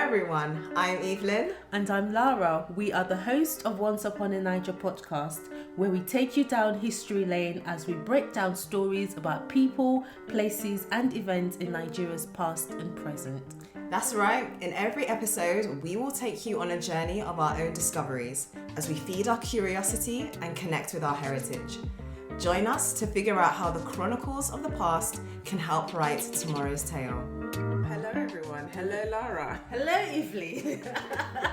everyone, I'm Evelyn. And I'm Lara. We are the host of Once Upon a Naija podcast, where we take you down history lane as we break down stories about people, places and events in Nigeria's past and present. That's right, in every episode, we will take you on a journey of our own discoveries as we feed our curiosity and connect with our heritage. Join us to figure out how the chronicles of the past can help write tomorrow's tale. Hello everyone, hello Lara. Hello Evelyn.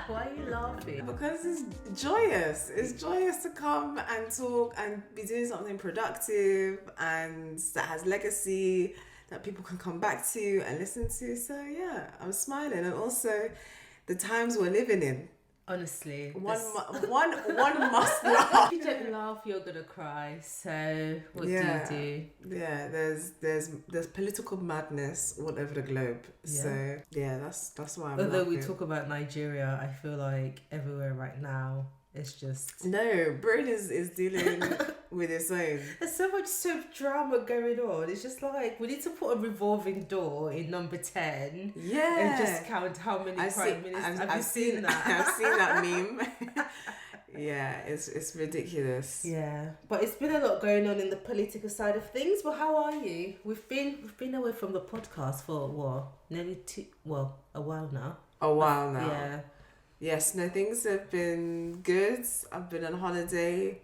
Why are you laughing? Because it's joyous. It's joyous to come and talk and be doing something productive and that has legacy that people can come back to and listen to. So yeah, I'm smiling. And also the times we're living in. Honestly, one must laugh. If you don't laugh, you're gonna cry. So what do you do? Yeah, there's political madness all over the globe. Yeah. So yeah, that's why I'm Although laughing. we talk about Nigeria, I feel like everywhere right now it's just Britain is dealing with its own. There's so much soap drama going on. It's just like we need to put a revolving door in number 10. Yeah. And just count how many prime ministers. Have you seen that? I've seen that meme. Yeah, it's ridiculous. Yeah, but it's been a lot going on in the political side of things. But how are you? We've been away from the podcast for a while now. A while now. Yeah. Yes, no, things have been good. I've been on holiday.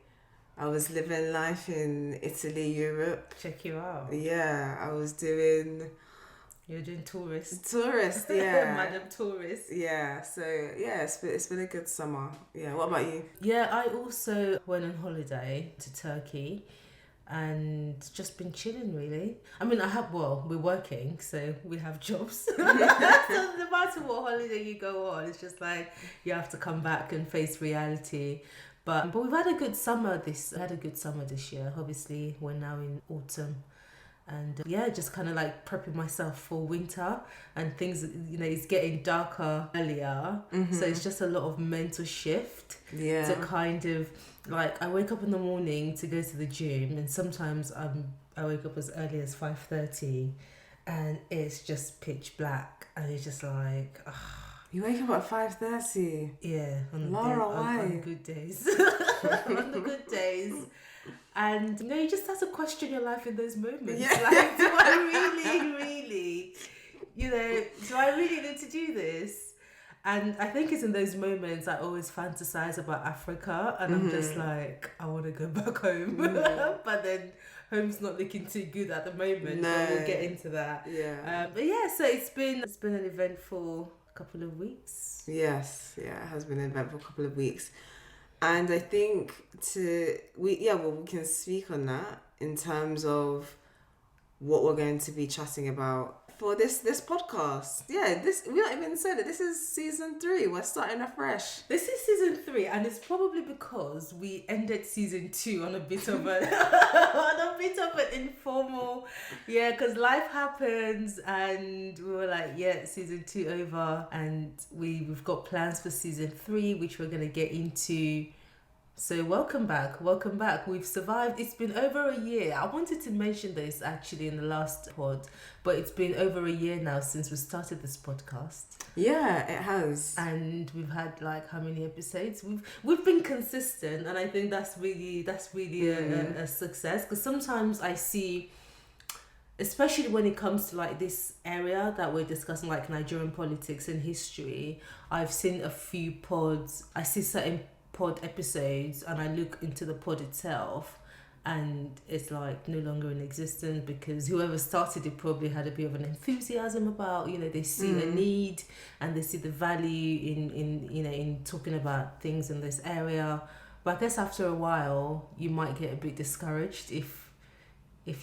I was living life in Italy, Europe. Check you out. Yeah, I was doing... You're doing tourist, yeah. Madam Tourist. Yeah, so yeah, it's been a good summer. Yeah, what about you? Yeah, I also went on holiday to Turkey and just been chilling really. I mean, we're working, so we have jobs. So no matter what holiday you go on, it's just like you have to come back and face reality. But we've had a good summer this year. Obviously, we're now in autumn. And just kind of like prepping myself for winter and things, it's getting darker earlier. Mm-hmm. So it's just a lot of mental shift to kind of like, I wake up in the morning to go to the gym and sometimes I wake up as early as 5:30 and it's just pitch black and it's just like, You wake up at 5:30? Yeah. On good days. On the good days. And you just have to question your life in those moments. Yeah. Like, do I really, do I really need to do this? And I think it's in those moments I always fantasize about Africa and I'm just like, I want to go back home. But then home's not looking too good at the moment. No. But we'll get into that. Yeah. So it's been an eventful couple of weeks. Yes, yeah, it has been an eventful couple of weeks. And I think we can speak on that in terms of what we're going to be chatting about for this podcast. Yeah, we don't even say that this is season 3. We're starting afresh. This is season 3, and it's probably because we ended season 2 on a bit of an informal, because life happens, and we were like, season 2 over, and we've got plans for season 3, which we're gonna get into. So welcome back. We've survived. It's been over a year. I wanted to mention this actually in the last pod, but it's been over a year now since we started this podcast. Yeah, it has. And we've had like how many episodes? We've been consistent, and I think that's really a success, because sometimes I see, especially when it comes to like this area that we're discussing, like Nigerian politics and history, I've seen a few pods. I see certain pod episodes and I look into the pod itself and it's like no longer in existence because whoever started it probably had a bit of an enthusiasm about, they see a need and they see the value in talking about things in this area. But I guess after a while you might get a bit discouraged if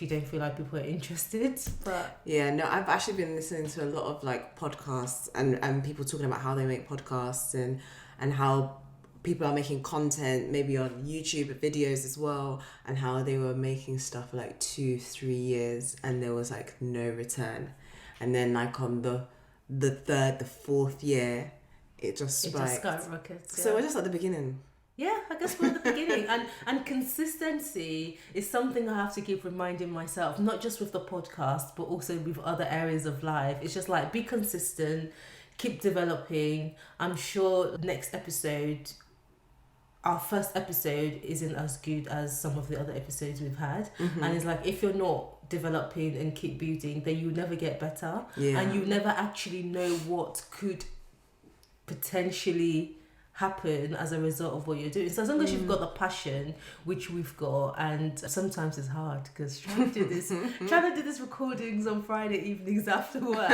you don't feel like people are interested. But I've actually been listening to a lot of like podcasts and people talking about how they make podcasts and how people are making content maybe on YouTube videos as well, and how they were making stuff for like 2-3 years and there was like no return, and then like on the 3rd, the 4th year it just skyrockets. So we're just at the beginning. Yeah, I guess we're at the beginning. And consistency is something I have to keep reminding myself, not just with the podcast, but also with other areas of life. It's just like, be consistent, keep developing. I'm sure next episode, our first episode, isn't as good as some of the other episodes we've had. And it's like, if you're not developing and keep building, then you'll never get better. And you never actually know what could potentially happen as a result of what you're doing. So as long as you've got the passion, which we've got, and sometimes it's hard because trying to do this recordings on Friday evenings after work.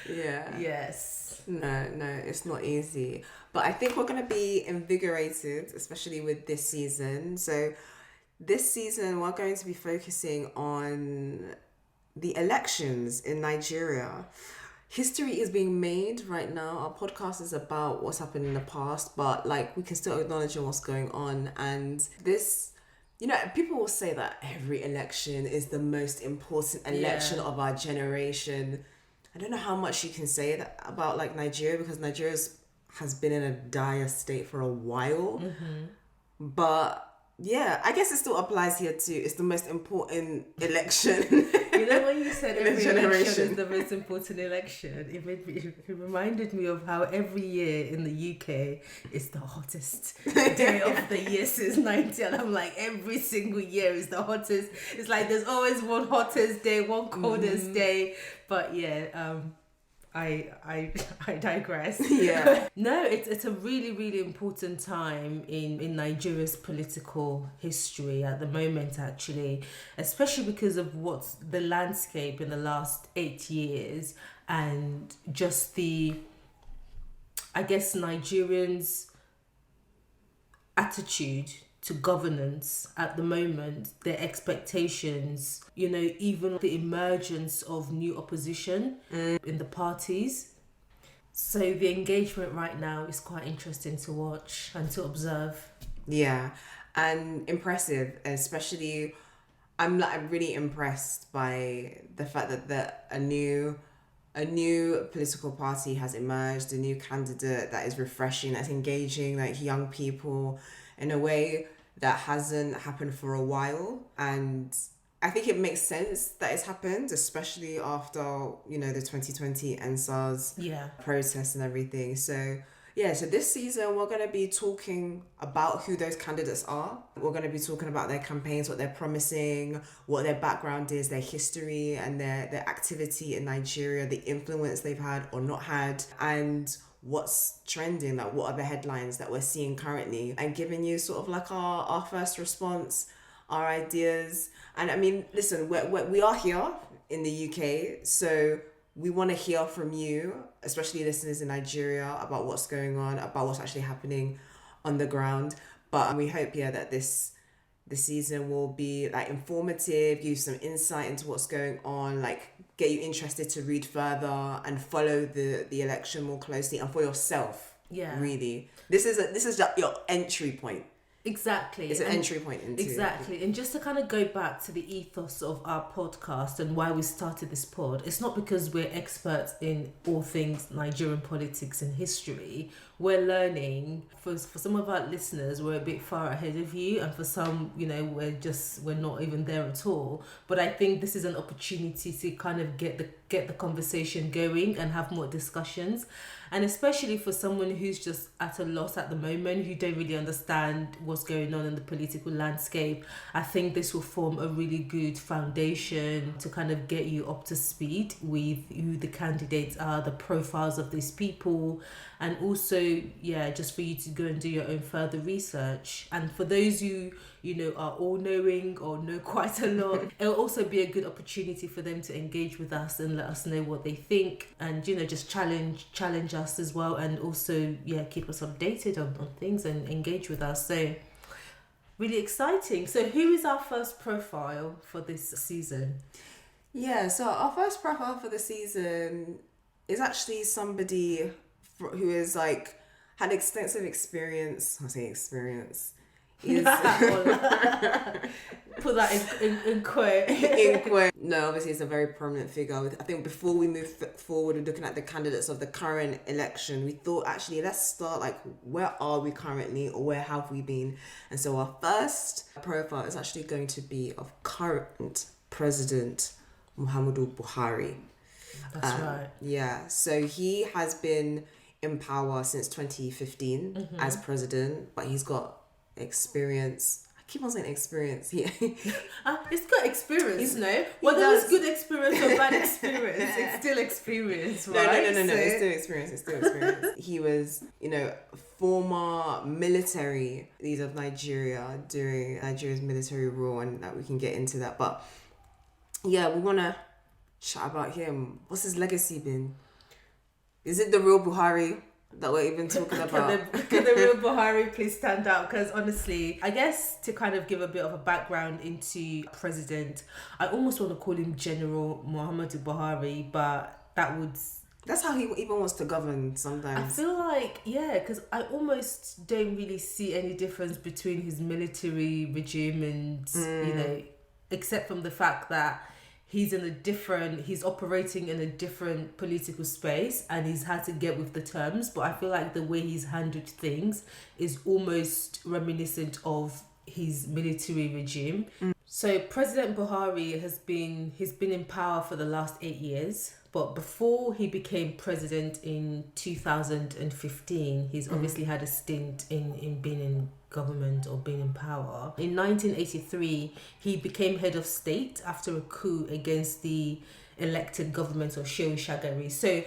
Yes. No, it's not easy. But I think we're going to be invigorated, especially with this season. So this season, we're going to be focusing on the elections in Nigeria. History is being made right now. Our podcast is about what's happened in the past, but like we can still acknowledge what's going on. And this, people will say that every election is the most important election of our generation. I don't know how much you can say that about like Nigeria, because Nigeria has been in a dire state for a while. But yeah, I guess it still applies here too. It's the most important election. When you said every election is the most important election, it reminded me of how every year in the UK is the hottest day of the year since 90. And I'm like, every single year is the hottest. It's like there's always one hottest day, one coldest day. But yeah, I digress. Yeah. No, it's a really, really important time in Nigeria's political history at the moment, actually, especially because of what's the landscape in the last 8 years, and just Nigerians' attitude to governance at the moment, their expectations, even the emergence of new opposition in the parties. So the engagement right now is quite interesting to watch and to observe. Yeah, and impressive, especially I'm really impressed by the fact that a new political party has emerged, a new candidate that is refreshing, that's engaging like young people in a way that hasn't happened for a while. And I think it makes sense that it's happened, especially after, the 2020 NSAS protests and everything. So this season we're going to be talking about who those candidates are. We're going to be talking about their campaigns, what they're promising, what their background is, their history and their activity in Nigeria, the influence they've had or not had, and what's trending, like what are the headlines that we're seeing currently, and giving you sort of like our first response, our ideas. And I mean, listen, we are here in the UK, so we want to hear from you, especially listeners in Nigeria, about what's going on, about what's actually happening on the ground. But we hope that this season will be like informative, give you some insight into what's going on, like get you interested to read further and follow the election more closely, and for yourself. Yeah, really, this is just your entry point. Exactly. It's an entry point into exactly. And just to kind of go back to the ethos of our podcast and why we started this pod, it's not because we're experts in all things Nigerian politics and history. We're learning. For some of our listeners, we're a bit far ahead of you, and for some, we're not even there at all. But I think this is an opportunity to kind of get the conversation going and have more discussions. And especially for someone who's just at a loss at the moment, who don't really understand what's going on in the political landscape, I think this will form a really good foundation to kind of get you up to speed with who the candidates are, the profiles of these people, and also, just for you to go and do your own further research. And for those who, are all-knowing or know quite a lot, it'll also be a good opportunity for them to engage with us and let us know what they think, and, just challenge us as well, and also, keep us updated on things and engage with us. So, really exciting. So who is our first profile for this season? Yeah, so our first profile for the season is actually somebody who is like had extensive experience. I say experience. Put that in quote. In quote. No, obviously it's a very prominent figure. I think before we move forward with looking at the candidates of the current election, we thought actually let's start like where are we currently, or where have we been? And so our first profile is actually going to be of current President Muhammadu Buhari. That's right. Yeah, so he has been in power since 2015 as president, but he's got experience. I keep on saying experience. It's got experience, no? Whether does. it's good experience or bad experience, it's still experience, No, right? no. It's still experience. It's still experience. He was, former military leader of Nigeria during Nigeria's military rule, and that we can get into that. But yeah, we want to chat about him. What's his legacy been? Is it the real Buhari that we're even talking about? Can the real Buhari please stand out? Because honestly, I guess to kind of give a bit of a background into president, I almost want to call him General Muhammadu Buhari, but That's how he even wants to govern sometimes. I feel like, yeah, because I almost don't really see any difference between his military regime and, except from the fact that he's operating in a different political space and he's had to get with the terms. But I feel like the way he's handled things is almost reminiscent of his military regime. So President Buhari he's been in power for the last 8 years. But before he became president in 2015, he's obviously had a stint in being in government or being in power. In 1983, he became head of state after a coup against the elected government of Shehu Shagari. So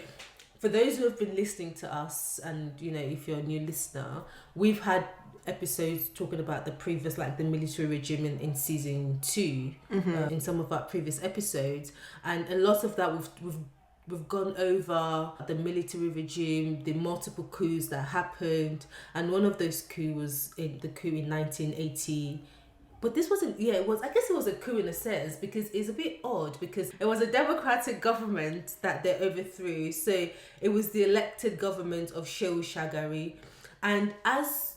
for those who have been listening to us, and if you're a new listener, we've had episodes talking about the previous, like the military regime in season 2, in some of our previous episodes, and a lot of that we've gone over the military regime, the multiple coups that happened, and one of those coups was the coup in 1980. But this wasn't, I guess it was a coup in a sense, because it's a bit odd, because it was a democratic government that they overthrew. So it was the elected government of Shehu Shagari. And as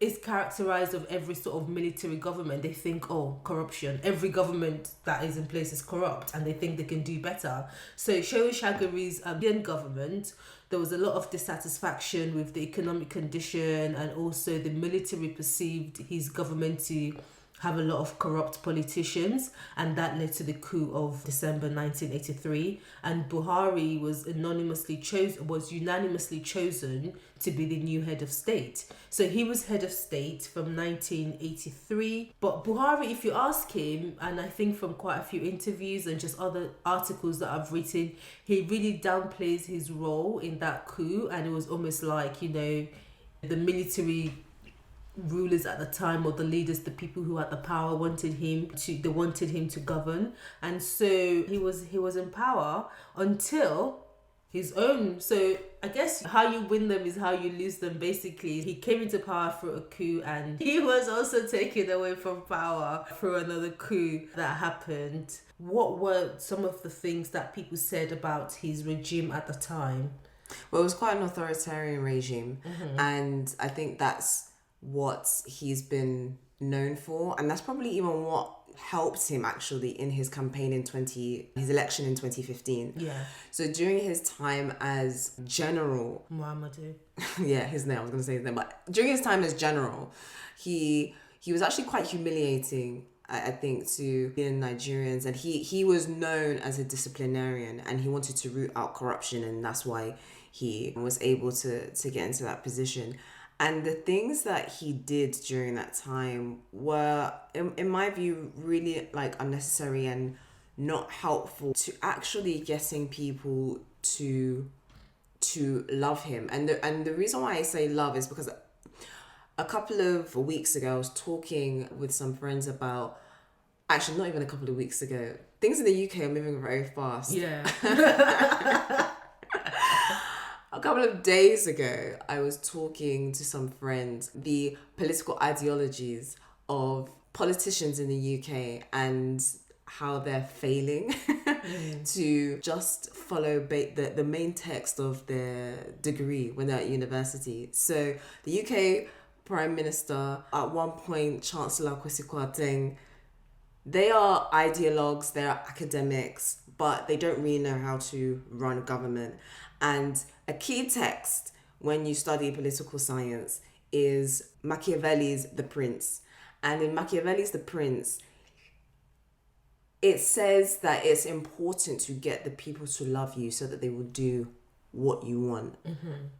is characterized of every sort of military government, they think, corruption. Every government that is in place is corrupt and they think they can do better. So Shehu Shagari's government, there was a lot of dissatisfaction with the economic condition, and also the military perceived his government to have a lot of corrupt politicians, and that led to the coup of December 1983. And Buhari was unanimously chosen to be the new head of state. So he was head of state from 1983. But Buhari, if you ask him, and I think from quite a few interviews and just other articles that I've written, he really downplays his role in that coup, and it was almost like, the military rulers at the time, or the leaders, the people who had the power, wanted him to govern, and so he was in power until his own. So I guess how you win them is how you lose them. Basically, he came into power through a coup, and he was also taken away from power through another coup that happened. What were some of the things that people said about his regime at the time? Well, it was quite an authoritarian regime, and I think that's what he's been known for, and that's probably even what helped him actually in his campaign his election in 2015. So during his time as general Muhammadu, his name, I was going to say his name, but during his time as general, he was actually quite humiliating, I think, to Nigerians, and he was known as a disciplinarian, and he wanted to root out corruption, and that's why he was able to get into that position. And the things that he did during that time were, in my view, really unnecessary and not helpful to actually getting people to love him. And the reason why I say love is because a couple of weeks ago I was talking with some friends about, actually not even a couple of weeks ago, things in the UK are moving very fast. A couple of days ago, I was talking to some friends, the political ideologies of politicians in the UK and how they're failing to just follow the main text of their degree when they're at university. So the UK Prime Minister, at one point Chancellor Kwesi Kwarteng, they are ideologues, they are academics, but they don't really know how to run a government. And a key text when you study political science is Machiavelli's The Prince. And in Machiavelli's The Prince, it says that it's important to get the people to love you so that they will do what you want.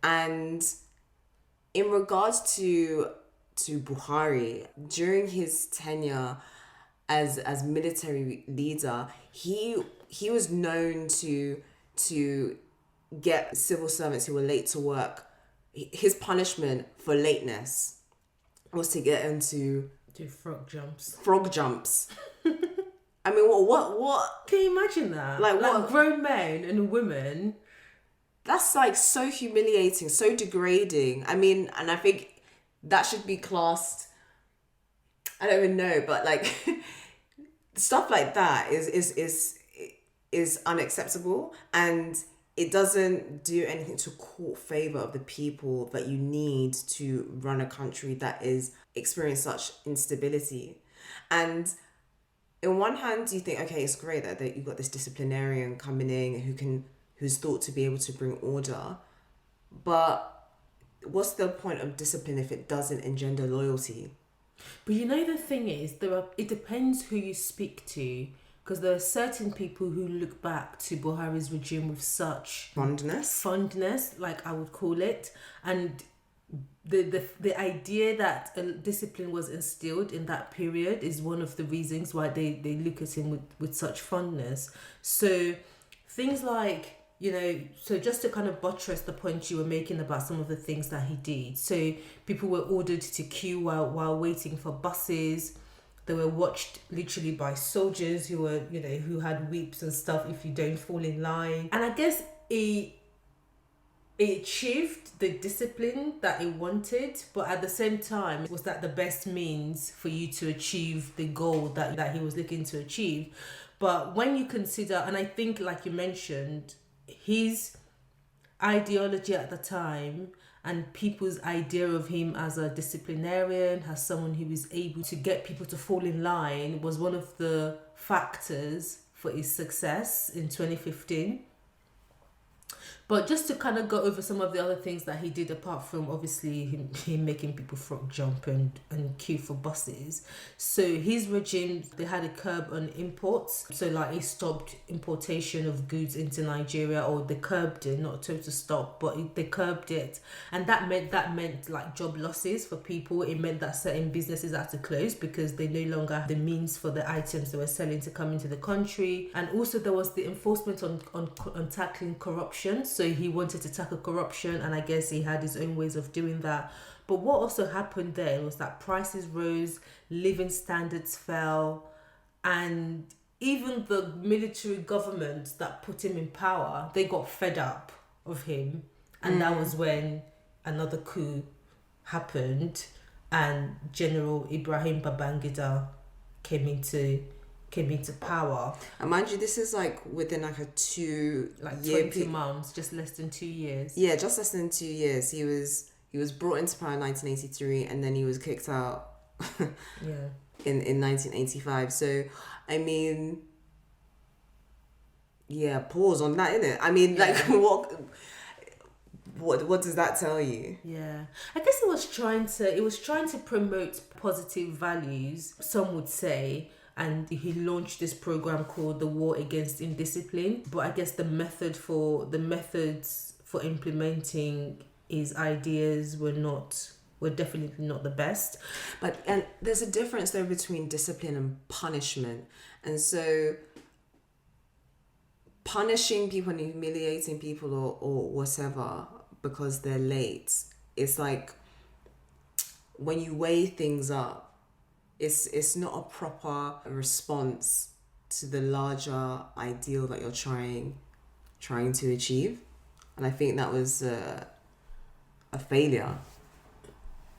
And in regards to Buhari, during his tenure as military leader, he was known to get civil servants who were late to work. His punishment for lateness was to get them to do frog jumps. I mean, what? Can you imagine that? Like what? Grown men and women. That's like so humiliating, so degrading. I mean, and I think that should be classed. I don't even know, but like stuff like that is unacceptable, and it doesn't do anything to court favor of the people that you need to run a country that is experiencing such instability. And in one hand, you think, okay, it's great that you've got this disciplinarian coming in who's thought to be able to bring order, but what's the point of discipline if it doesn't engender loyalty? But you know, the thing is, it depends who you speak to, because there are certain people who look back to Buhari's regime with such fondness, like I would call it, and the idea that discipline was instilled in that period is one of the reasons why they look at him with such fondness. So things like, you know, so just to kind of buttress the point you were making about some of the things that he did. So people were ordered to queue while waiting for buses. They were watched literally by soldiers who were, you know, who had whips and stuff if you don't fall in line. And I guess it achieved the discipline that it wanted, but at the same time, was that the best means for you to achieve the goal that he was looking to achieve? But when you consider, and I think like you mentioned, his ideology at the time and people's idea of him as a disciplinarian, as someone who is able to get people to fall in line, was one of the factors for his success in 2015. But just to kind of go over some of the other things that he did, apart from obviously him making people frog jump and queue for buses. So his regime, they had a curb on imports. So like he stopped importation of goods into Nigeria, or they curbed it, not total stop, but they curbed it. And that meant like job losses for people. It meant that certain businesses had to close because they no longer had the means for the items they were selling to come into the country. And also there was the enforcement on tackling corruption. So he wanted to tackle corruption, and I guess he had his own ways of doing that. But what also happened there was that prices rose, living standards fell, and even the military government that put him in power, they got fed up of him. And that was when another coup happened and General Ibrahim Babangida came into power. And mind you, this is like within like a 20 months, just less than 2 years. Yeah, just less than 2 years. He was brought into power in 1983, and then he was kicked out in 1985. So I mean, yeah, pause on that, innit? I mean, like what does that tell you? Yeah, I guess it was trying to promote positive values, some would say. And he launched this program called the War Against Indiscipline. But I guess the methods for implementing his ideas were definitely not the best. And there's a difference though between discipline and punishment. And so punishing people and humiliating people or whatever because they're late, it's like when you weigh things up, it's not a proper response to the larger ideal that you're trying to achieve. And I think that was a failure.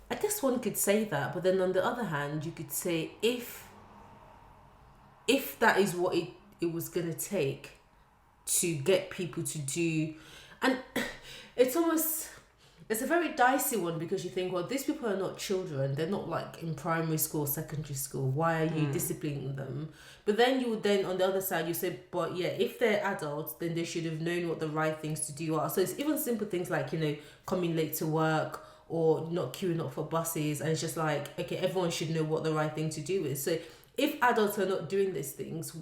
I guess one could say that, but then on the other hand, you could say if that is what it was going to take to get people to do, and it's a very dicey one, because you think, well, these people are not children. They're not like in primary school, secondary school. Why are you disciplining them? But then you would on the other side, you say, but yeah, if they're adults, then they should have known what the right things to do are. So it's even simple things like, you know, coming late to work or not queuing up for buses. And it's just like, okay, everyone should know what the right thing to do is. So if adults are not doing these things,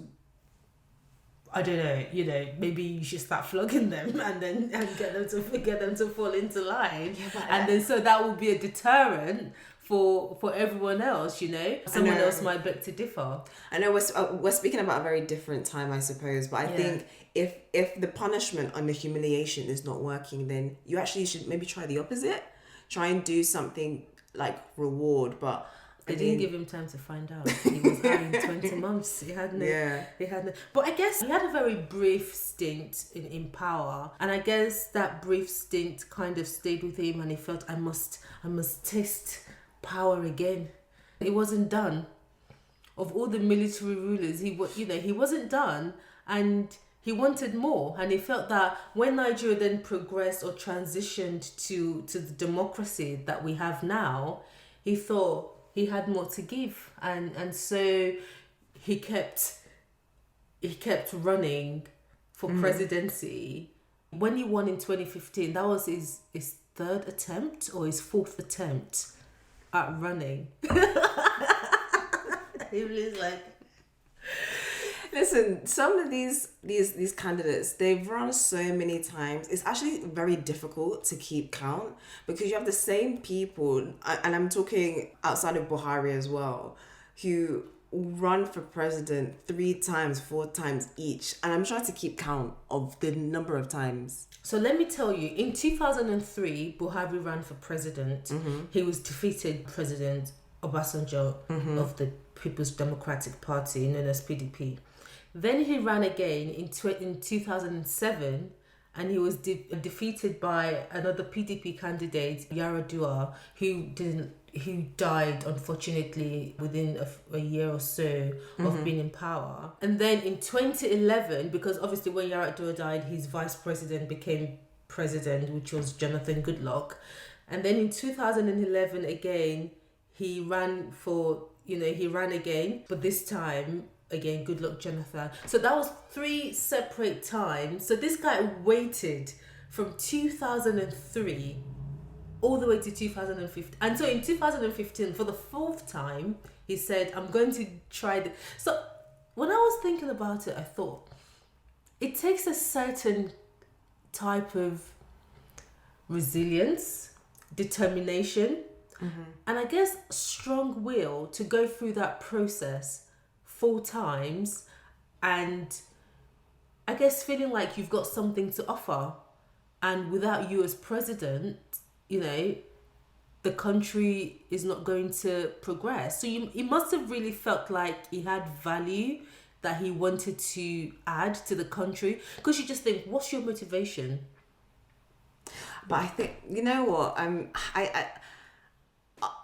I don't know, maybe you should start flogging them and get them to fall into line. And then so that will be a deterrent for everyone else, Someone else might beg to differ. I know we're speaking about a very different time, I suppose, but I think if the punishment and the humiliation is not working, then you actually should maybe try the opposite. Try and do something like reward, but they didn't give him time to find out. He was out in 20 months. He had no. But I guess he had a very brief stint in power, and I guess that brief stint kind of stayed with him, and he felt, I must taste power again. It wasn't done. Of all the military rulers, he wasn't done, and he wanted more, and he felt that when Nigeria then progressed or transitioned to the democracy that we have now, he thought he had more to give, and so he kept running for presidency. When he won in 2015, that was his third attempt or his fourth attempt at running. He was like, listen, some of these candidates, they've run so many times. It's actually very difficult to keep count because you have the same people, and I'm talking outside of Buhari as well, who run for president 3 times, 4 times each. And I'm trying to keep count of the number of times. So let me tell you, in 2003, Buhari ran for president. Mm-hmm. He was defeated President Obasanjo of the People's Democratic Party, known as PDP. Then he ran again in 2007, and he was defeated by another PDP candidate, Yaradua, who died unfortunately within a year or so of being in power. And then in 2011, because obviously when Yaradua died, his vice president became president, which was Jonathan Goodluck. And then in 2011 again, he ran again, but this time again, good luck, Jonathan. So that was 3 separate times. So this guy waited from 2003 all the way to 2015. And so in 2015, for the 4th time, he said, I'm going to try this. So when I was thinking about it, I thought, it takes a certain type of resilience, determination, and I guess strong will to go through that process 4 times, and I guess feeling like you've got something to offer, and without you as president, the country is not going to progress. So he must have really felt like he had value that he wanted to add to the country, because you just think, what's your motivation? But I think, you know what,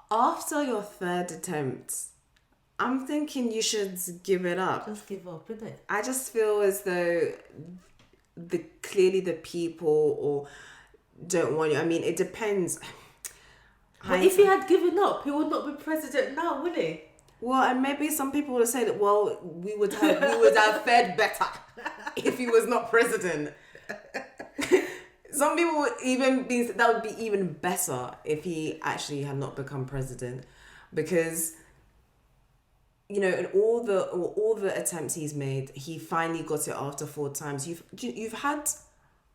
after your 3rd attempt, I'm thinking you should give it up. Just give up, innit? I just feel as though clearly the people don't want you. I mean, it depends. But if he had given up, he would not be president now, would he? Well, and maybe some people would say that, well, we would have fared better if he was not president. Some people would even think that would be even better if he actually had not become president, because in all the attempts he's made, he finally got it after 4 times. You've had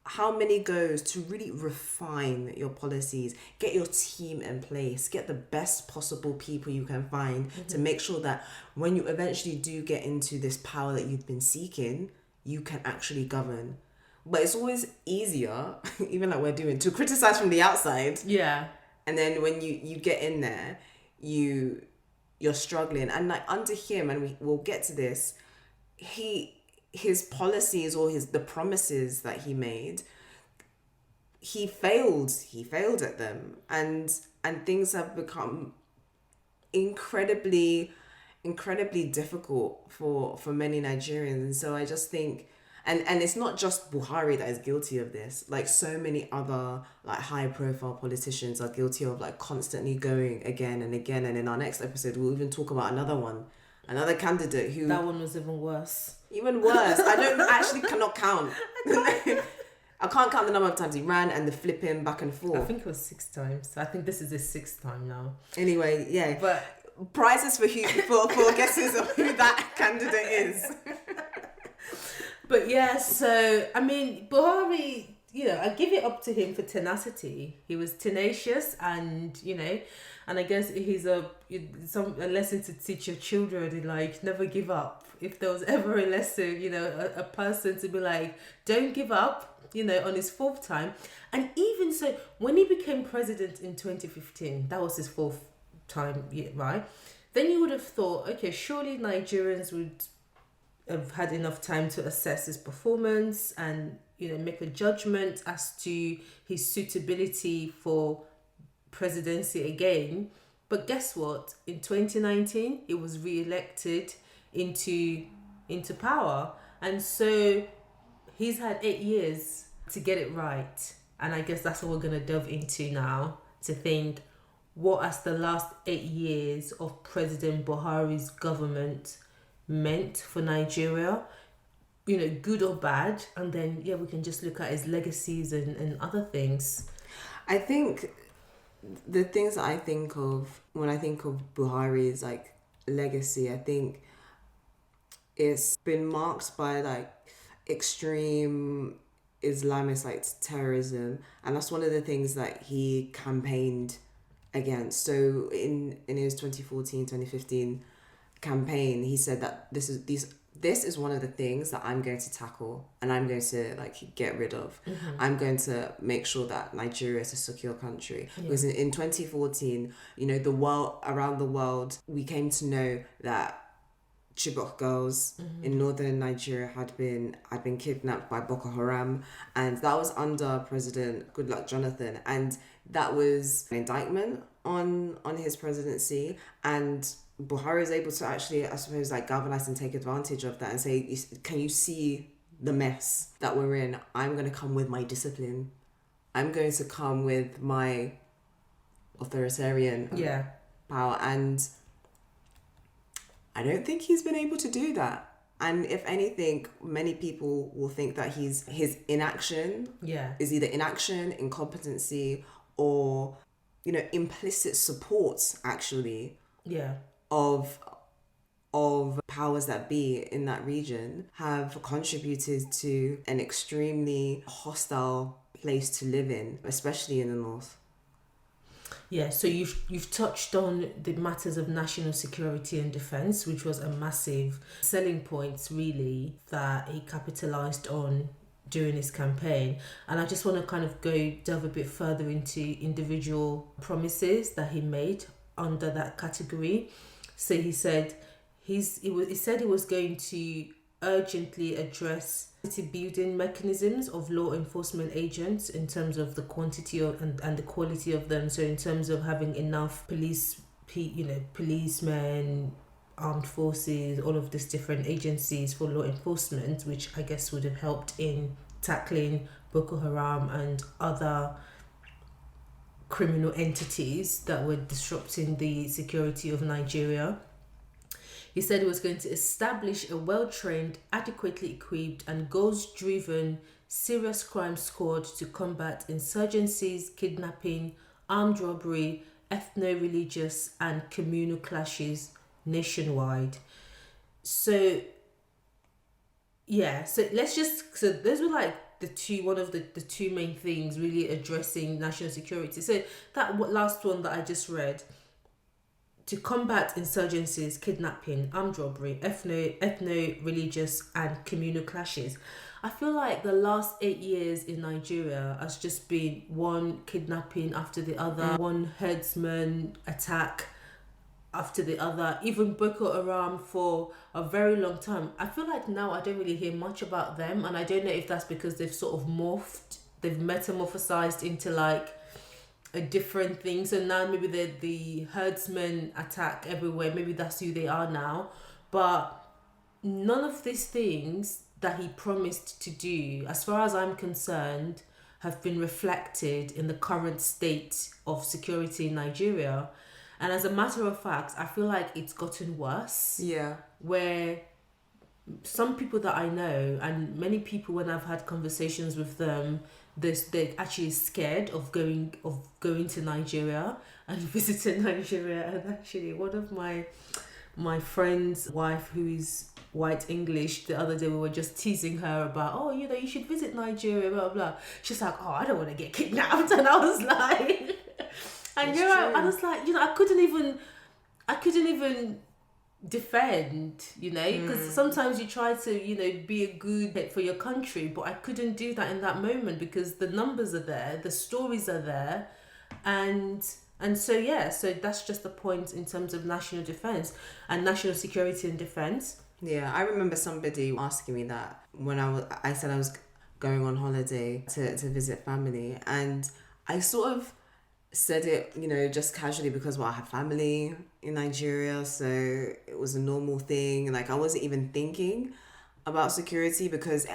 how many goes to really refine your policies, get your team in place, get the best possible people you can find to make sure that when you eventually do get into this power that you've been seeking, you can actually govern. But it's always easier, even like we're doing, to criticize from the outside. Yeah. And then when you get in there, you're struggling. And like under him, and we'll get to this, his policies or the promises that he made, he failed at them, and things have become incredibly difficult for many Nigerians. And so I just think, and it's not just Buhari that is guilty of this. Like so many other like high profile politicians are guilty of like constantly going again and again. And in our next episode, we'll even talk about another candidate who... That one was even worse. Even worse. Cannot count. I can't count the number of times he ran and the flipping back and forth. I think it was 6 times. I think this is his 6th time now. Anyway, yeah. But prizes for guesses of who that candidate is. But yeah, so I mean, Buhari, I give it up to him for tenacity. He was tenacious, and and I guess he's a lesson to teach your children, like never give up. If there was ever a lesson, a person to be like, don't give up, on his fourth time. And even so, when he became president in 2015, that was his fourth time, right? Then you would have thought, okay, surely Nigerians would have had enough time to assess his performance and make a judgment as to his suitability for presidency again. But guess what? In 2019, he was re-elected into power, and so he's had 8 years to get it right. And I guess that's what we're gonna delve into now, to think, what has the last 8 years of President Buhari's government meant for Nigeria, good or bad, and then we can just look at his legacies and other things. I think the things that I think of when I think of Buhari's like legacy, I think it's been marked by like extreme Islamist like terrorism, and that's one of the things that he campaigned against. So in his 2014-2015 campaign, he said that this is one of the things that I'm going to tackle and I'm going to like get rid of. Mm-hmm. I'm going to make sure that Nigeria is a secure country. Yeah. Because in 2014, around the world, we came to know that Chibok girls in northern Nigeria had been kidnapped by Boko Haram, and that was under President Goodluck Jonathan, and that was an indictment on his presidency, and Buhari is able to actually, I suppose, like galvanize and take advantage of that and say, can you see the mess that we're in? I'm going to come with my discipline. I'm going to come with my authoritarian power, and I don't think he's been able to do that. And if anything, many people will think that his inaction is either inaction, incompetency, or implicit support actually of powers that be in that region have contributed to an extremely hostile place to live in, especially in the north. Yeah, so you've touched on the matters of national security and defense, which was a massive selling point, really, that he capitalized on during his campaign. And I just want to kind of delve a bit further into individual promises that he made under that category. So he said he was going to urgently address building mechanisms of law enforcement agents in terms of the quantity and the quality of them. So in terms of having enough policemen, armed forces, all of these different agencies for law enforcement, which I guess would have helped in tackling Boko Haram and other criminal entities that were disrupting the security of Nigeria. He said he was going to establish a well-trained, adequately equipped and goals-driven serious crime squad to combat insurgencies, kidnapping, armed robbery, ethno-religious and communal clashes nationwide. So those were like one of the two main things really addressing national security. So that last one that I just read, to combat insurgencies, kidnapping, armed robbery, ethno-religious and communal clashes. I feel like the last 8 years in Nigeria has just been one kidnapping after the other, one herdsman attack after the other, even Boko Haram for a very long time. I feel like now I don't really hear much about them, and I don't know if that's because they've sort of they've metamorphosized into like a different thing. So now maybe the herdsmen attack everywhere. Maybe that's who they are now. But none of these things that he promised to do, as far as I'm concerned, have been reflected in the current state of security in Nigeria. And as a matter of fact, I feel like it's gotten worse. Yeah. Where some people that I know, and many people when I've had conversations with them, they're actually scared of going to Nigeria and visiting Nigeria. And actually one of my friend's wife, who is white English the other day. We were just teasing her about, oh, you should visit Nigeria, blah, blah. She's like, oh, I don't want to get kidnapped. And I was like, and I was like, I couldn't even defend, because sometimes you try to, be a good fit for your country, but I couldn't do that in that moment because the numbers are there, the stories are there, and so that's just the point in terms of national defense and national security and defense. Yeah, I remember somebody asking me that when I said I was going on holiday to visit family, and I sort of said it, just casually because I had family in Nigeria, so it was a normal thing. Like, I wasn't even thinking about security because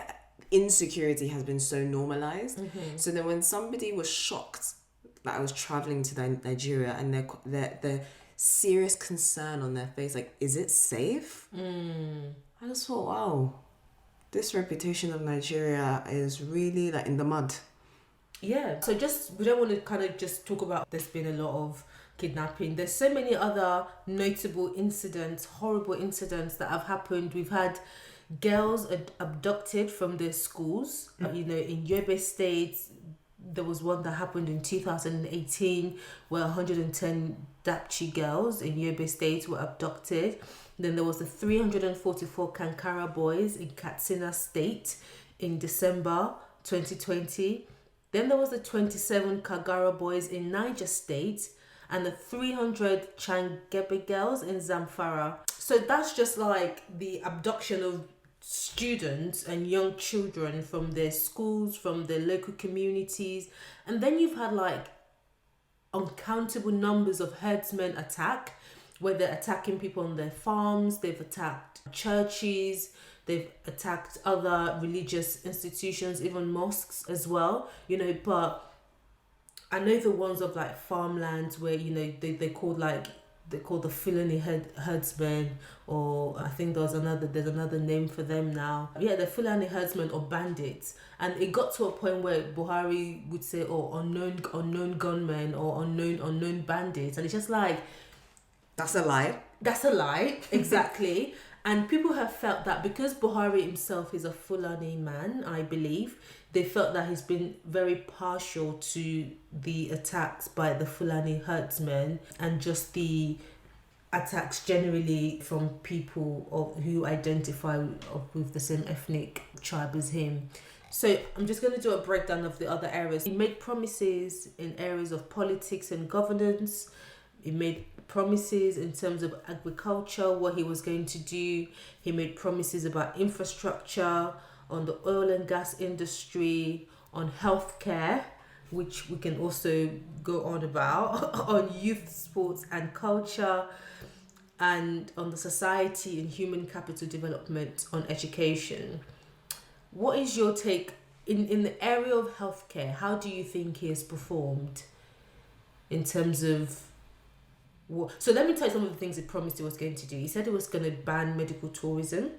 insecurity has been so normalized. Mm-hmm. So then when somebody was shocked that I was traveling to Nigeria and the serious concern on their face, like, is it safe? I just thought, wow, this reputation of Nigeria is really like in the mud. Yeah, so we don't want to kind of just talk about there's been a lot of kidnapping. There's so many other notable incidents, horrible incidents that have happened. We've had girls abducted from their schools. In Yobe State, there was one that happened in 2018 where 110 Dapchi girls in Yobe State were abducted. Then there was the 344 Kankara boys in Katsina State in December 2020. Then there was the 27 Kagara boys in Naija State and the 300 Changebe girls in Zamfara. So that's just like the abduction of students and young children from their schools, from their local communities. And then you've had like uncountable numbers of herdsmen attack, where they're attacking people on their farms, they've attacked churches, they've attacked other religious institutions, even mosques as well, but I know the ones of like farmlands where, they called the Fulani herdsmen, or I think there's another name for them now. Yeah, the Fulani herdsmen or bandits. And it got to a point where Buhari would say, oh, unknown gunmen or unknown bandits. And it's just like, that's a lie. That's a lie, exactly. And people have felt that because Buhari himself is a Fulani man, I believe, they felt that he's been very partial to the attacks by the Fulani herdsmen and just the attacks generally from people who identify with the same ethnic tribe as him. So I'm just going to do a breakdown of the other areas. He made promises in areas of politics and governance. He made promises in terms of agriculture, what he was going to do. He made promises about infrastructure, on the oil and gas industry, on healthcare, which we can also go on about, on youth, sports and culture, and on the society and human capital development, on education. What is your take in the area of healthcare? How do you think he has performed in terms of so let me tell you some of the things he promised he was going to do. He said he was going to ban medical tourism.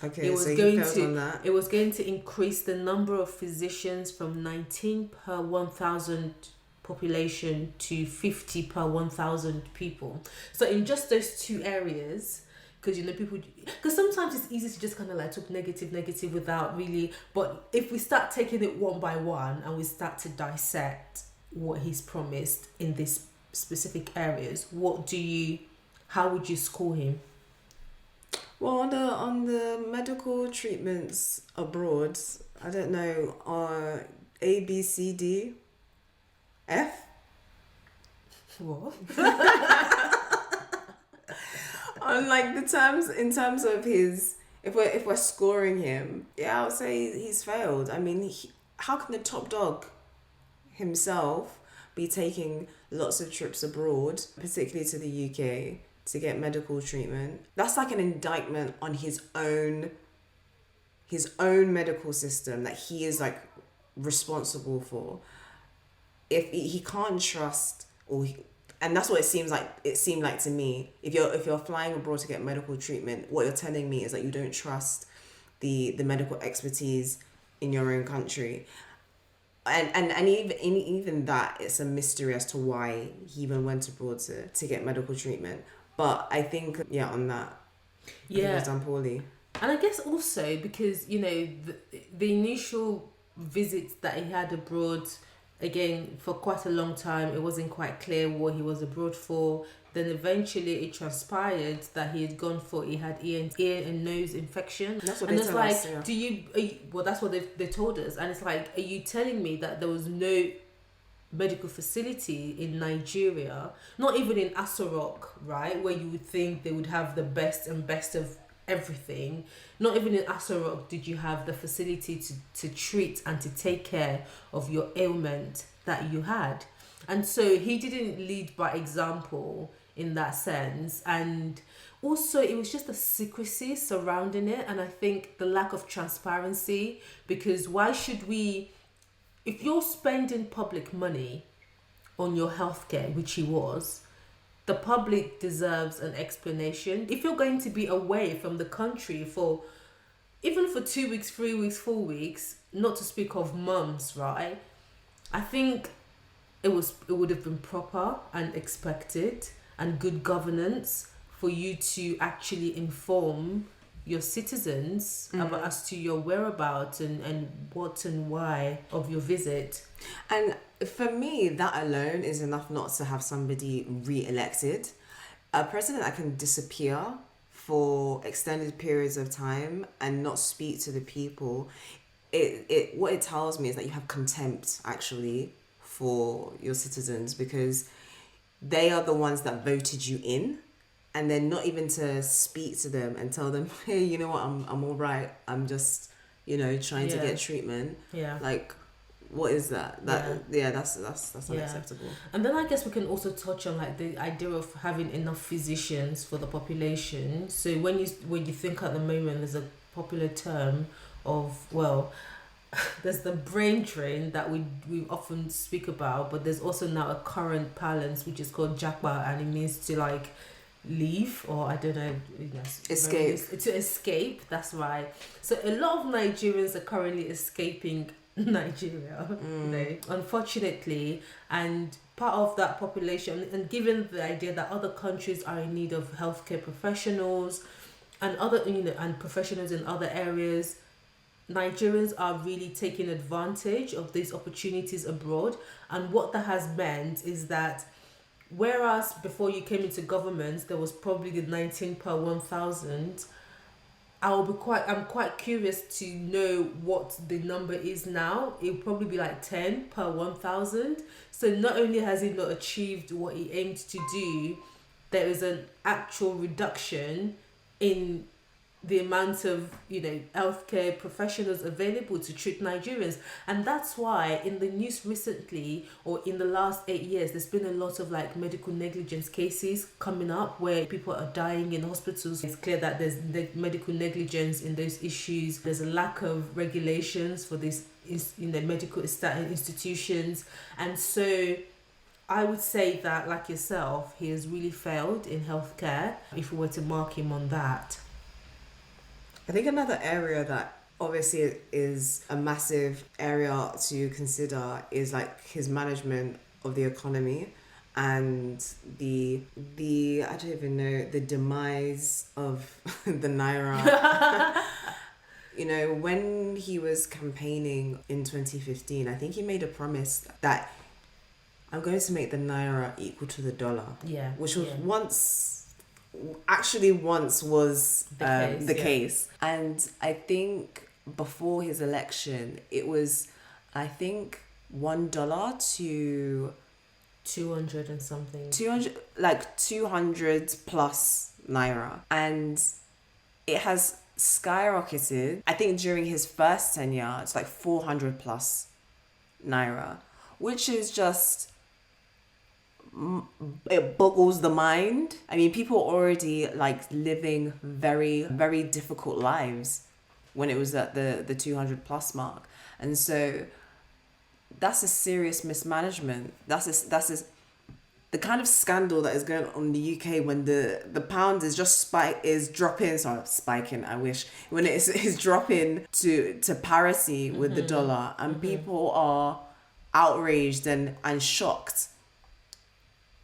Okay, so he failed on that. It was going to increase the number of physicians from 19 per 1,000 population to 50 per 1,000 people. So in just those two areas, because sometimes it's easy to just kind of like talk negative without really, but if we start taking it one by one and we start to dissect what he's promised in these specific areas, how would you score him? Well, on the medical treatments abroad, I don't know, A, B, C, D, F? What? On like in terms of his, if we're scoring him, yeah, I would say he's failed. I mean, how can the top dog himself be taking lots of trips abroad, particularly to the UK, to get medical treatment? That's like an indictment on his own medical system that he is like responsible for. If he can't trust, and that's what it seemed like to me. If you're flying abroad to get medical treatment, what you're telling me is that you don't trust the medical expertise in your own country. And even that, it's a mystery as to why he even went abroad to get medical treatment. But I think, on that, He was done poorly. And I guess also because, the initial visits that he had abroad, again, for quite a long time, it wasn't quite clear what he was abroad for. Then eventually it transpired that he had gone for, he had ear and nose infection. That's what and they it's tell like, us, yeah. well, that's what they told us. And it's like, are you telling me that there was no medical facility in Nigeria, not even in Aso-Rock, right, where you would think they would have the best of everything? Not even in Aso-Rock did you have the facility to treat and to take care of your ailment that you had. And so he didn't lead by example in that sense. And also it was just the secrecy surrounding it, and I think the lack of transparency, because why should we, if you're spending public money on your healthcare, which he was, the public deserves an explanation. If you're going to be away from the country for even for 2 weeks, 3 weeks, 4 weeks, not to speak of months, right? I think it would have been proper and expected and good governance for you to actually inform your citizens about as to your whereabouts and what and why of your visit. And for me, that alone is enough not to have somebody re-elected. A president that can disappear for extended periods of time and not speak to the people, what it tells me is that you have contempt actually for your citizens, because they are the ones that voted you in, and then not even to speak to them and tell them, hey, you know what, I'm all right, I'm just trying to get treatment. Like, what is that? That's unacceptable. And then I guess we can also touch on like the idea of having enough physicians for the population. So when you think at the moment, there's a popular term of, well, there's the brain drain that we often speak about, but there's also now a current parlance which is called japa, and it means to like leave, or I don't know, escape. That's right. So a lot of Nigerians are currently escaping Nigeria, unfortunately, and part of that population, and given the idea that other countries are in need of healthcare professionals and other and professionals in other areas, Nigerians are really taking advantage of these opportunities abroad. And what that has meant is that whereas before you came into government there was probably the 19 per 1,000, I'm quite curious to know what the number is now. It'll probably be like 10 per 1,000. So not only has he not achieved what he aimed to do, there is an actual reduction in the amount of healthcare professionals available to treat Nigerians. And that's why in the news recently, or in the last 8 years, there's been a lot of like medical negligence cases coming up where people are dying in hospitals. It's clear that there's medical negligence in those issues. There's a lack of regulations for these medical institutions. And so I would say that, like yourself, he has really failed in healthcare if we were to mark him on that. I think another area that obviously is a massive area to consider is like his management of the economy and the I don't even know, the demise of the Naira. When he was campaigning in 2015, I think he made a promise that I'm going to make the Naira equal to the dollar. Yeah. Which was once was the case. And I think before his election, it was, I think, $1 to 200 and something. 200 plus Naira. And it has skyrocketed. I think during his first tenure, it's like 400 plus Naira, which is just, it boggles the mind. I mean, people already like living very, very difficult lives when it was at the 200 plus mark. And so that's a serious mismanagement. That's the kind of scandal that is going on in the UK when the pound is just spiking, I wish, when it is dropping to parity with the dollar, and people are outraged and shocked.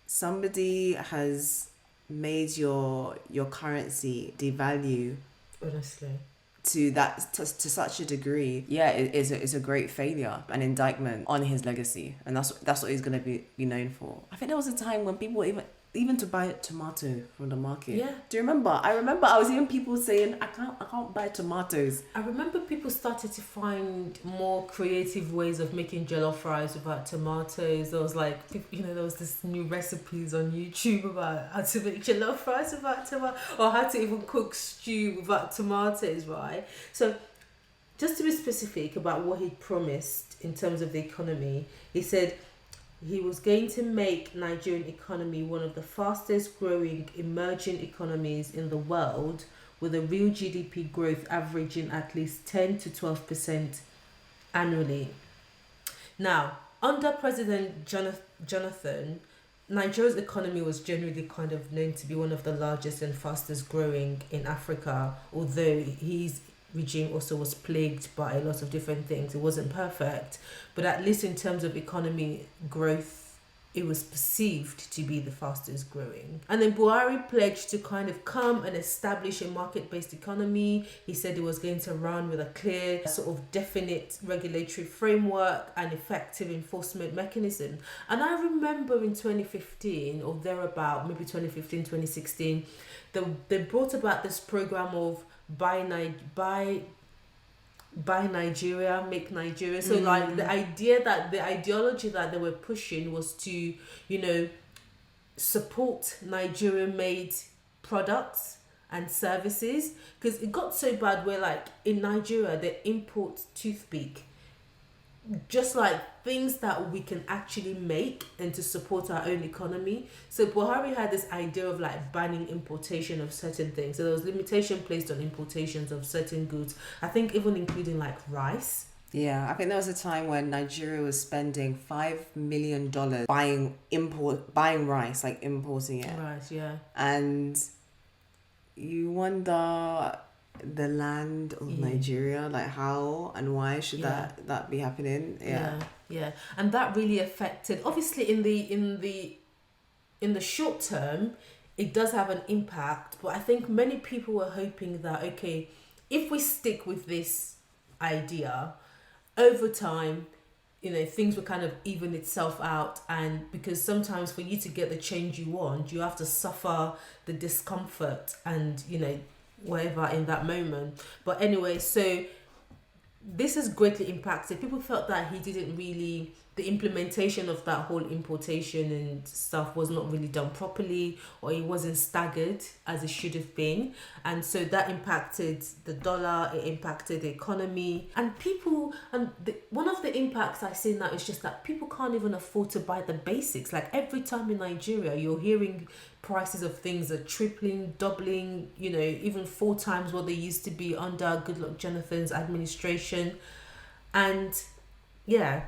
Somebody has made your currency devalue Honestly. to such a degree, yeah, it's a great failure, an indictment on his legacy, and that's what he's gonna be known for. I think there was a time when people even to buy tomato from the market. Yeah. Do you remember? I remember I was hearing people saying I can't buy tomatoes. I remember people started to find more creative ways of making jollof rice without tomatoes. There was like, there was this new recipes on YouTube about how to make jollof rice without tomato, or how to even cook stew without tomatoes, right? So just to be specific about what he promised in terms of the economy, he said he was going to make Nigerian economy one of the fastest growing emerging economies in the world, with a real GDP growth averaging at least 10 to 12% annually. Now, under President Jonathan, Nigeria's economy was generally kind of known to be one of the largest and fastest growing in Africa, although his regime also was plagued by a lot of different things. It wasn't perfect, but at least in terms of economy growth, it was perceived to be the fastest growing. And then Buhari pledged to kind of come and establish a market-based economy. He said he was going to run with a clear, sort of definite regulatory framework and effective enforcement mechanism. And I remember in 2015 or thereabout, maybe 2015, 2016, they brought about this program of buy Nigeria, make Nigeria. So like the ideology that they were pushing was to, support Nigerian made products and services, because it got so bad where like in Nigeria they import toothpick, just like things that we can actually make and to support our own economy. So Buhari had this idea of like banning importation of certain things. So there was limitation placed on importations of certain goods. I think even including like rice. Yeah, I think there was a time when Nigeria was spending $5 million buying rice, like importing it. Rice, yeah. And you wonder the land of Nigeria, like how and why should that be happening? Yeah. And that really affected, obviously in the short term it does have an impact, but I think many people were hoping that, okay, if we stick with this idea over time, things will kind of even itself out. And because sometimes for you to get the change you want, you have to suffer the discomfort and whatever in that moment. But anyway, so this has greatly impacted. People felt that he didn't really, the implementation of that whole importation and stuff was not really done properly, or it wasn't staggered as it should have been. And so that impacted the dollar, it impacted the economy. And people, one of the impacts I see now is just that people can't even afford to buy the basics. Like every time in Nigeria, you're hearing prices of things are tripling, doubling, even 4 times what they used to be under Goodluck Jonathan's administration. And yeah,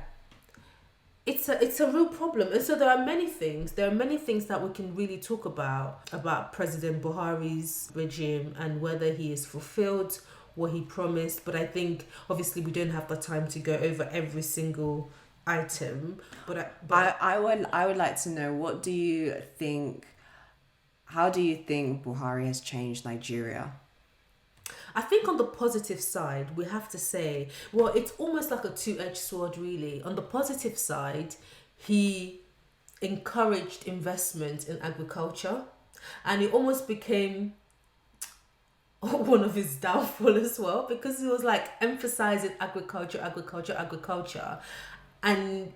it's a real problem. And so there are many things that we can really talk about President Buhari's regime and whether he has fulfilled what he promised. But I think obviously we don't have the time to go over every single item. But I would like to know, how do you think Buhari has changed Nigeria? I think on the positive side, we have to say, well, it's almost like a two-edged sword, really. On the positive side, he encouraged investment in agriculture, and it almost became one of his downfall as well, because he was like emphasizing agriculture, and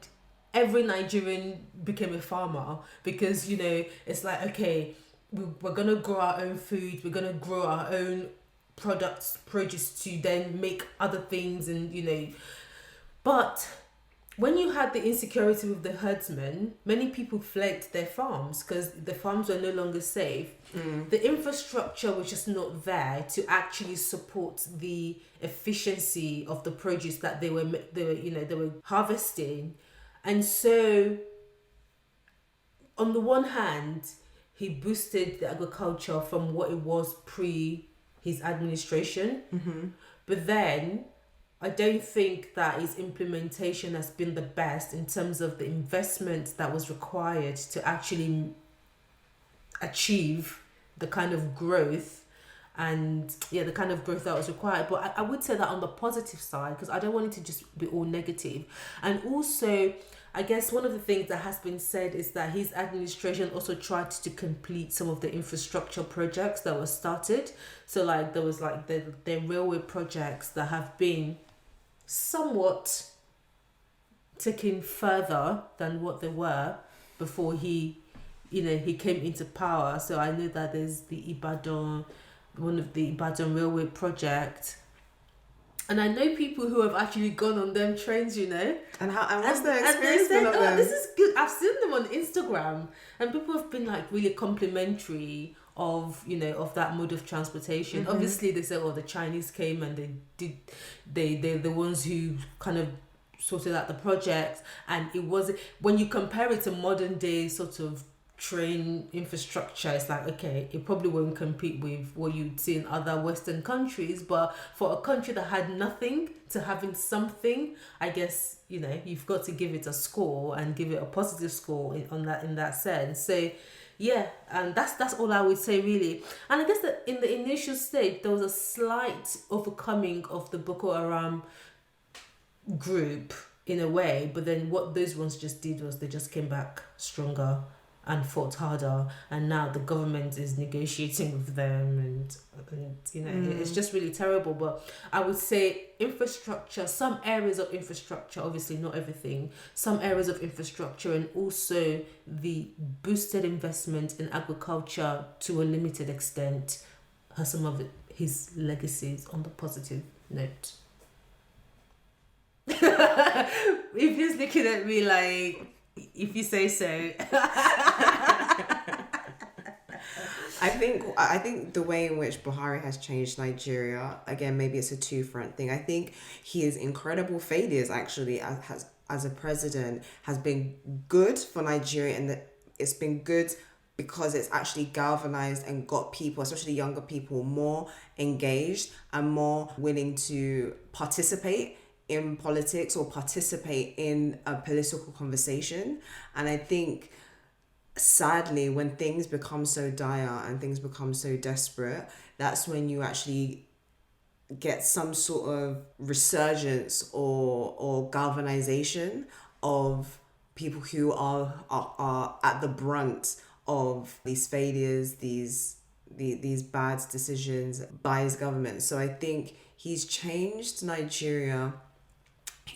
every Nigerian became a farmer because, it's like, okay, we're going to grow our own food, we're going to grow our own produce to then make other things, and but when you had the insecurity with the herdsmen, many people fled their farms because the farms were no longer safe. The infrastructure was just not there to actually support the efficiency of the produce that they were harvesting. And so on the one hand, he boosted the agriculture from what it was pre his administration. But then I don't think that his implementation has been the best in terms of the investment that was required to actually achieve the kind of growth and the kind of growth that was required. But I would say that on the positive side, because I don't want it to just be all negative. And also, I guess one of the things that has been said is that his administration also tried to complete some of the infrastructure projects that were started. So like there was like the railway projects that have been somewhat taken further than what they were before he came into power. So I know that there's one of the Ibadan railway project, and I know people who have actually gone on them trains, And what's their experience been of them? This is good. I've seen them on Instagram, and people have been like really complimentary of that mode of transportation. Mm-hmm. Obviously, they said, the Chinese came and they're the ones who kind of sorted out the project, and it wasn't, when you compare it to modern day sort of train infrastructure, it's like, okay, it probably won't compete with what you'd see in other Western countries, but for a country that had nothing to having something, I guess you've got to give it a score and give it a positive score in that sense. So and that's all I would say really. And I guess that in the initial stage there was a slight overcoming of the Boko Haram group in a way, but then what those ones just did was they just came back stronger and fought harder, and now the government is negotiating with them, and it's just really terrible. But I would say infrastructure, some areas of infrastructure, obviously not everything, some areas of infrastructure, and also the boosted investment in agriculture to a limited extent are some of his legacies on the positive note. If he's looking at me like, if you say so. I think the way in which Buhari has changed Nigeria, again, maybe it's a two-front thing. I think his incredible failures actually as a president has been good for Nigeria, and that it's been good because it's actually galvanized and got people, especially younger people, more engaged and more willing to participate in politics or participate in a political conversation. And I think sadly, when things become so dire and things become so desperate, that's when you actually get some sort of resurgence or galvanization of people who are at the brunt of these failures, these bad decisions by his government. So I think he's changed Nigeria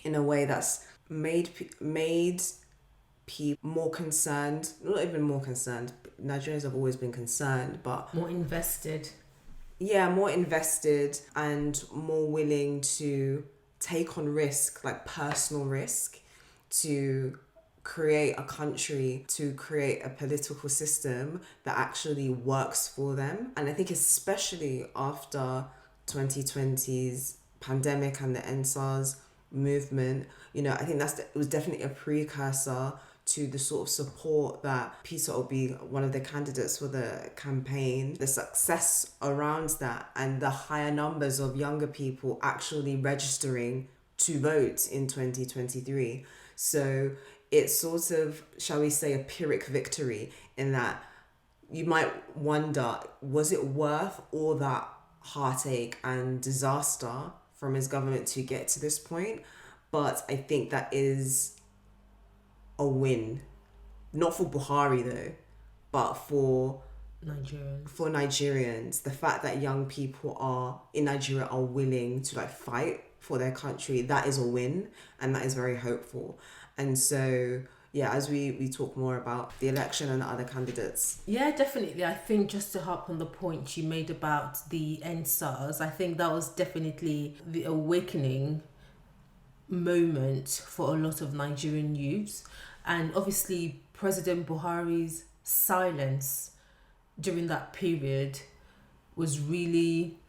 in a way that's made people more concerned, not even more concerned. Nigerians have always been concerned, but more invested. Yeah, more invested and more willing to take on risk, like personal risk, to create a country, to create a political system that actually works for them. And I think especially after 2020's pandemic and the NSAS movement, I think it was definitely a precursor to the sort of support that Peter Obi, one of the candidates for the campaign, the success around that and the higher numbers of younger people actually registering to vote in 2023. So it's sort of, shall we say, a Pyrrhic victory in that you might wonder, was it worth all that heartache and disaster from his government to get to this point? But I think that is a win, not for Buhari though, but for Nigerians. The fact that young people in Nigeria are willing to fight for their country, that is a win, and that is very hopeful. And so as we talk more about the election and the other candidates. Yeah, definitely. I think just to harp on the point you made about the NSAS, I think that was definitely the awakening moment for a lot of Nigerian youths. And obviously President Buhari's silence during that period was really,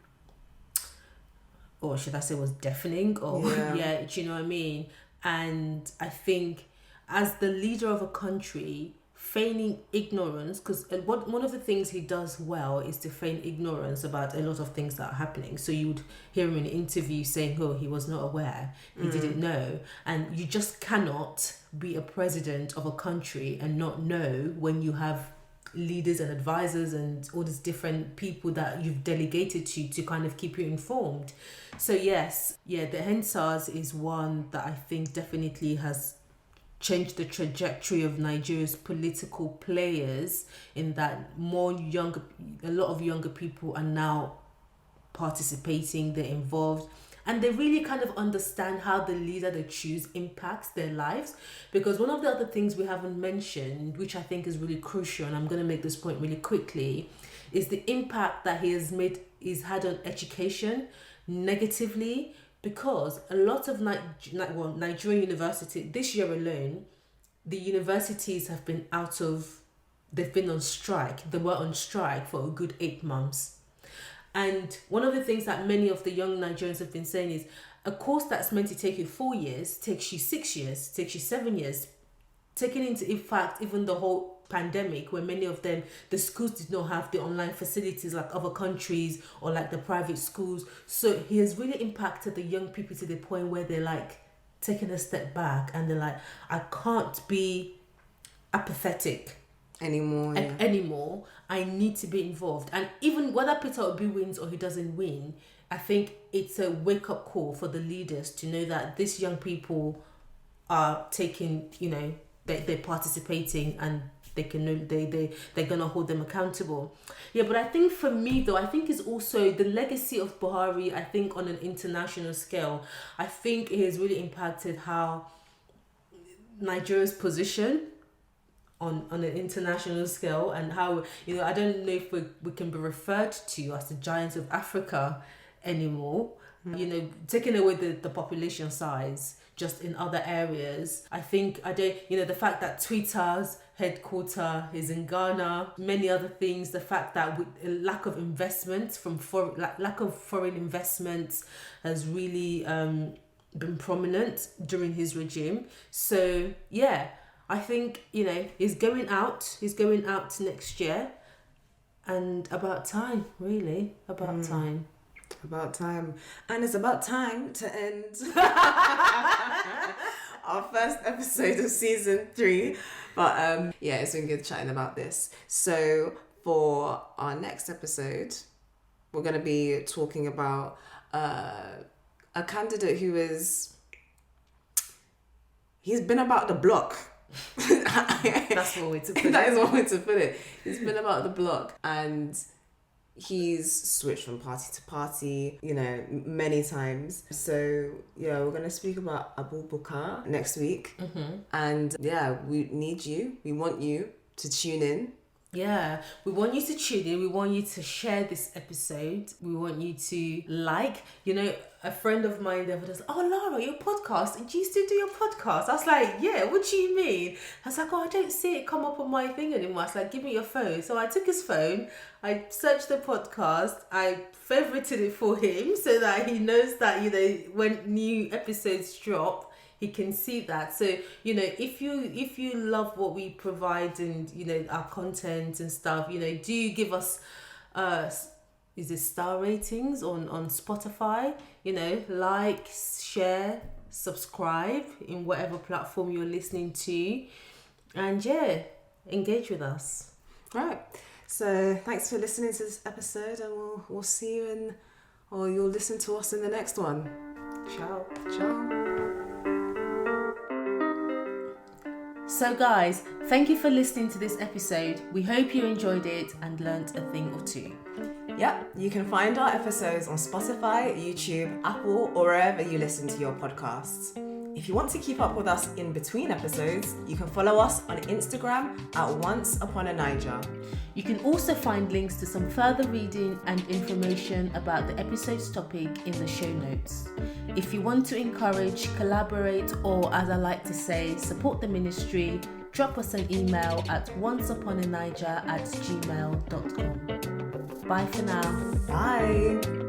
or should I say was deafening, or do you know what I mean? And I think as the leader of a country, feigning ignorance, because one of the things he does well is to feign ignorance about a lot of things that are happening. So you would hear him in an interview saying, he was not aware, he didn't know. And you just cannot be a president of a country and not know when you have leaders and advisors and all these different people that you've delegated to kind of keep you informed. So yes, the EndSARS is one that I think definitely has changed the trajectory of Nigeria's political players, in that a lot of younger people are now participating, they're involved, and they really kind of understand how the leader they choose impacts their lives. Because one of the other things we haven't mentioned, which I think is really crucial, and I'm going to make this point really quickly, is the impact that he's had on education negatively. Because a lot of Nigerian university, this year alone, the universities have been they've been on strike. They were on strike for a good 8 months. And one of the things that many of the young Nigerians have been saying is, a course that's meant to take you 4 years takes you 6 years, takes you 7 years. Taking into fact even the whole pandemic, where many of them, the schools did not have the online facilities like other countries or like the private schools. So he has really impacted the young people to the point where they're like taking a step back and they're like, I can't be apathetic anymore. I need to be involved. And even whether Peter Obi wins or he doesn't win, I think it's a wake-up call for the leaders to know that these young people are taking, they're participating, and they're gonna hold them accountable. But I think for me though, I think it's also the legacy of Buhari. I think on an international scale, I think it has really impacted how Nigeria's position on an international scale, and how, I don't know if we can be referred to as the giants of Africa anymore. Taking away the population size just in other areas. I think, the fact that Twitter's headquarters is in Ghana, many other things, the fact that with a lack of investment lack of foreign investments has really been prominent during his regime. So I think, he's going out next year, and about time, really, about time. About time. And it's about time to end our first episode of season 3. But it's been good chatting about this. So for our next episode, we're going to be talking about a candidate he's been about the block. That's one way to put it. That is one way to put it. He's been about the block, and he's switched from party to party, many times. So we're going to speak about Abu Bakr next week. And we need you. We want you to tune in. Yeah, we want you to tune in. We want you to share this episode. We want you to like. A friend of mine the other day was, "Oh, Laura, your podcast. Do you still do your podcast?" I was like, "Yeah, what do you mean?" I was like, "Oh, I don't see it come up on my thing anymore." I was like, "Give me your phone." So I took his phone, I searched the podcast, I favorited it for him so that he knows that, when new episodes drop, he can see that. So, if you love what we provide and, our content and stuff, do give us is it star ratings on Spotify? Like, share, subscribe in whatever platform you're listening to, and engage with us. Right. So thanks for listening to this episode, and we'll see you or you'll listen to us in the next one. Ciao. Ciao. So guys, thank you for listening to this episode. We hope you enjoyed it and learnt a thing or two. Yep, you can find our episodes on Spotify, YouTube, Apple, or wherever you listen to your podcasts. If you want to keep up with us in between episodes, you can follow us on Instagram at Once Upon a Naija. You can also find links to some further reading and information about the episode's topic in the show notes. If you want to encourage, collaborate, or as I like to say, support the ministry, drop us an email at onceuponanaija@gmail.com. Bye for now. Bye.